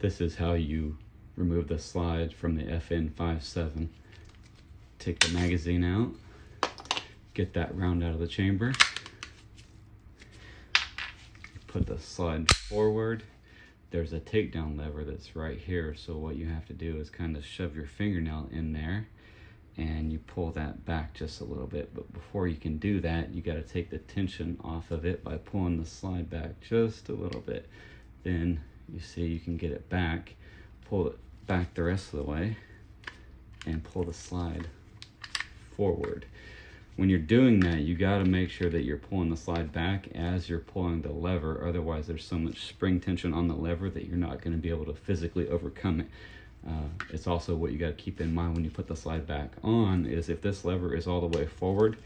This is how you remove the slide from the FN57. Take the magazine out, get that round out of the chamber, put the slide forward. There's a takedown lever that's right here, so what you have to do is kind of shove your fingernail in there and you pull that back just a little bit. But before you can do that, you got to take the tension off of it by pulling the slide back just a little bit. Then you see you can get it back, pull it back the rest of the way, and pull the slide forward. When you're doing that, you got to make sure that you're pulling the slide back as you're pulling the lever. Otherwise, there's so much spring tension on the lever that you're not going to be able to physically overcome it. It's also what you got to keep in mind when you put the slide back on is if this lever is all the way forward,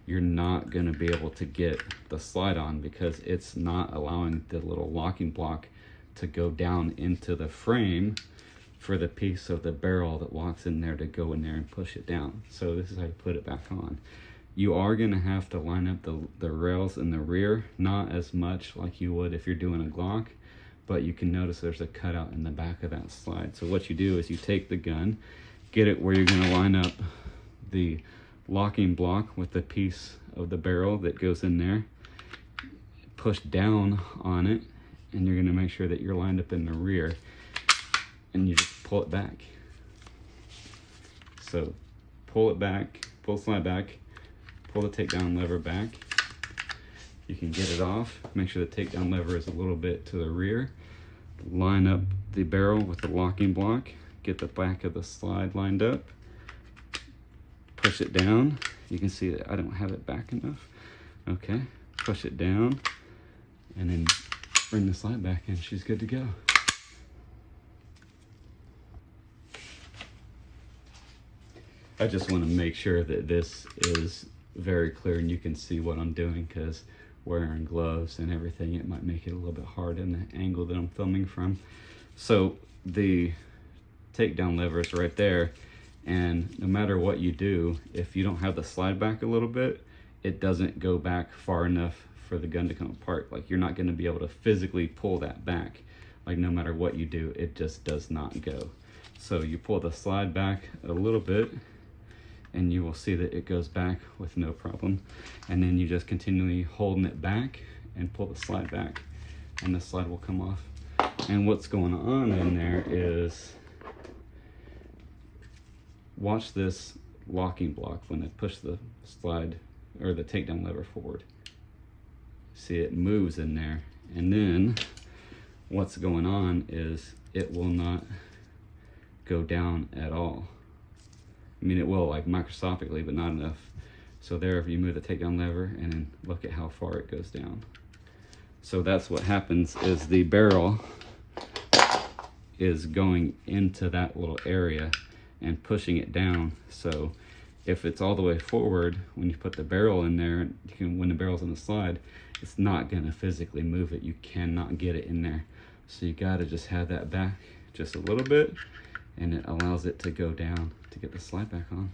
you're not going to be able to get the slide on because it's not allowing the little locking block to go down into the frame for the piece of the barrel that walks in there to go in there and push it down. So this is how you put it back on. You are going to have to line up the rails in the rear, not as much like you would if you're doing a Glock, but you can notice there's a cutout in the back of that slide. So what you do is you take the gun, get it where you're going to line up the locking block with the piece of the barrel that goes in there, push down on it, and you're going to make sure that you're lined up in the rear, and you just pull it back. So pull it back, pull the slide back, pull the takedown lever back. You can get it off. Make sure the takedown lever is a little bit to the rear. Line up the barrel with the locking block. Get the back of the slide lined up. Push it down. You can see that I don't have it back enough. Okay, push it down and then bring the slide back in. She's good to go. I just want to make sure that this is very clear and you can see what I'm doing, because wearing gloves and everything, it might make it a little bit hard in the angle that I'm filming from. So the takedown lever is right there, and no matter what you do, if you don't have the slide back a little bit, it doesn't go back far enough for the gun to come apart. Like, you're not going to be able to physically pull that back. Like, no matter what you do, it just does not go. So you pull the slide back a little bit and you will see that it goes back with no problem. And then you just continually holding it back and pull the slide back and the slide will come off. And what's going on in there is, watch this locking block when I push the slide or the takedown lever forward. See, it moves in there, and then what's going on is it will not go down at all. I mean, it will, like, microscopically, but not enough. So there, if you move the takedown lever, and then look at how far it goes down. So that's what happens, is the barrel is going into that little area and pushing it down. So if it's all the way forward, when you put the barrel in there, when the barrel's on the slide, it's not gonna physically move it. You cannot get it in there. So you gotta just have that back just a little bit, and it allows it to go down to get the slide back on.